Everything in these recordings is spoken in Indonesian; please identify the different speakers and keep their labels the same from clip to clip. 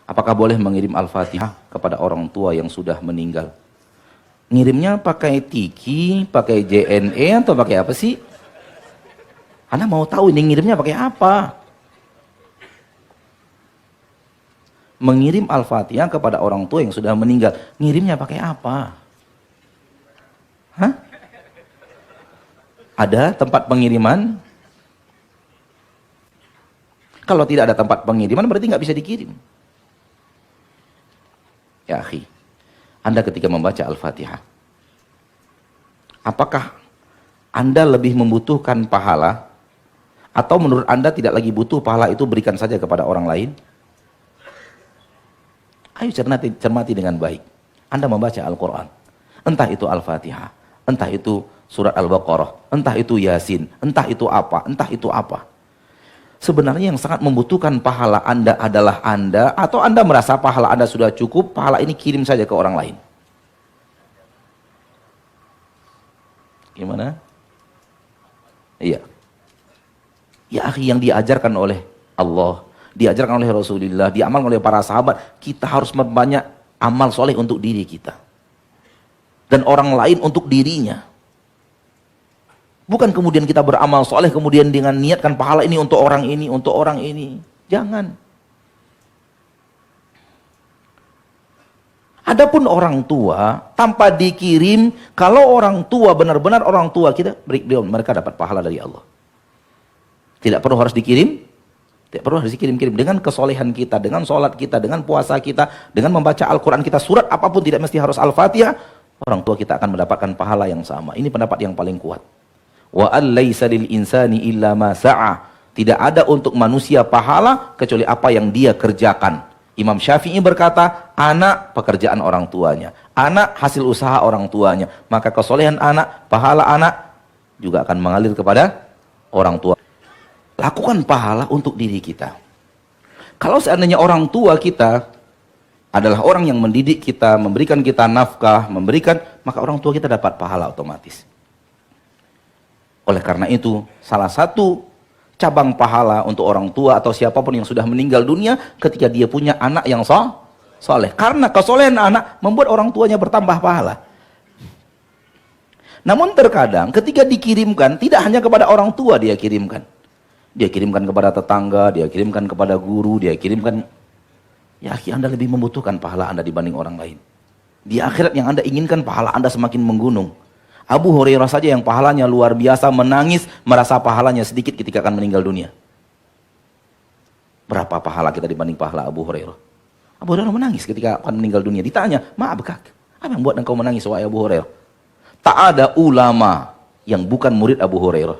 Speaker 1: Apakah boleh mengirim Al-Fatihah kepada orang tua yang sudah meninggal? Ngirimnya pakai Tiki, pakai JNE atau pakai apa sih? Anda mau tahu ini ngirimnya pakai apa? Mengirim Al-Fatihah kepada orang tua yang sudah meninggal, ngirimnya pakai apa? Hah? Ada tempat pengiriman? Kalau tidak ada tempat pengiriman berarti nggak bisa dikirim. Ya akhi, Anda ketika membaca Al-Fatihah, apakah Anda lebih membutuhkan pahala atau menurut Anda tidak lagi butuh pahala itu berikan saja kepada orang lain? Ayo cermati dengan baik. Anda membaca Al-Quran, entah itu Al-Fatihah, entah itu surat Al-Baqarah, entah itu Yasin, entah itu apa, entah itu apa. Sebenarnya yang sangat membutuhkan pahala Anda adalah Anda, atau Anda merasa pahala Anda sudah cukup, pahala ini kirim saja ke orang lain. Gimana? Iya. Ya akhi, yang diajarkan oleh Allah, diajarkan oleh Rasulullah, diamalkan oleh para sahabat, kita harus memperbanyak amal soleh untuk diri kita. Dan orang lain untuk dirinya. Bukan kemudian kita beramal soleh, kemudian dengan niatkan pahala ini untuk orang ini, untuk orang ini. Jangan. Adapun orang tua, tanpa dikirim, kalau orang tua, benar-benar orang tua kita, mereka dapat pahala dari Allah. Tidak perlu harus dikirim, tidak perlu harus dikirim-kirim. Dengan kesolehan kita, dengan sholat kita, dengan puasa kita, dengan membaca Al-Quran kita, surat apapun tidak mesti harus Al-Fatihah, orang tua kita akan mendapatkan pahala yang sama. Ini pendapat yang paling kuat. Wa al-laisa lil insani illa ma sa'a. Tidak ada untuk manusia pahala kecuali apa yang dia kerjakan. Imam Syafi'i berkata, anak pekerjaan orang tuanya, anak hasil usaha orang tuanya. Maka kesolehan anak, pahala anak juga akan mengalir kepada orang tua. Lakukan pahala untuk diri kita. Kalau seandainya orang tua kita adalah orang yang mendidik kita, memberikan kita nafkah, maka orang tua kita dapat pahala otomatis. Oleh karena itu, salah satu cabang pahala untuk orang tua atau siapapun yang sudah meninggal dunia ketika dia punya anak yang soleh. Karena kesolehan anak membuat orang tuanya bertambah pahala. Namun terkadang ketika dikirimkan, tidak hanya kepada orang tua dia kirimkan. Dia kirimkan kepada tetangga, dia kirimkan kepada guru, dia kirimkan. Ya akhi, Anda lebih membutuhkan pahala Anda dibanding orang lain. Di akhirat yang Anda inginkan, pahala Anda semakin menggunung. Abu Hurairah saja yang pahalanya luar biasa menangis, merasa pahalanya sedikit ketika akan meninggal dunia. Berapa pahala kita dibanding pahala Abu Hurairah? Abu Hurairah menangis ketika akan meninggal dunia. Ditanya, ma'abkak, apa yang buat engkau menangis wahai Abu Hurairah? Tak ada ulama yang bukan murid Abu Hurairah.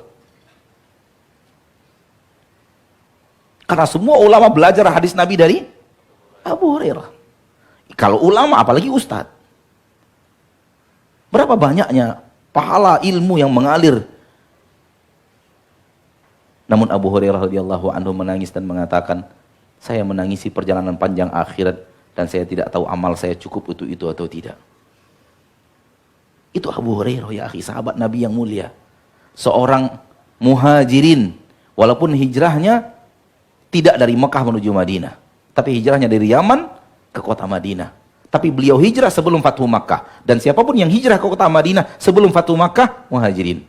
Speaker 1: Karena semua ulama belajar hadis Nabi dari Abu Hurairah. Kalau ulama apalagi ustadz. Berapa banyaknya pahala ilmu yang mengalir. Namun Abu Hurairah radhiyallahu anhu menangis dan mengatakan, saya menangisi perjalanan panjang akhirat dan saya tidak tahu amal saya cukup untuk itu atau tidak. Itu Abu Hurairah ya akhi, sahabat Nabi yang mulia. Seorang muhajirin, walaupun hijrahnya tidak dari Mekah menuju Madinah, tapi hijrahnya dari Yaman ke kota Madinah. Tapi beliau hijrah sebelum Fathu Makkah. Dan siapapun yang hijrah ke kota Madinah sebelum Fathu Makkah, muhajirin.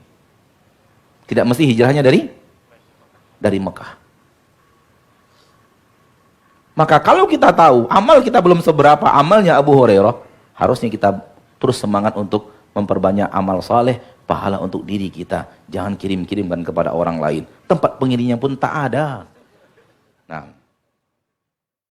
Speaker 1: Tidak mesti hijrahnya dari Mekah. Maka kalau kita tahu, amal kita belum seberapa amalnya Abu Hurairah, harusnya kita terus semangat untuk memperbanyak amal saleh, pahala untuk diri kita. Jangan kirim-kirimkan kepada orang lain. Tempat pengirimnya pun tak ada. Nah,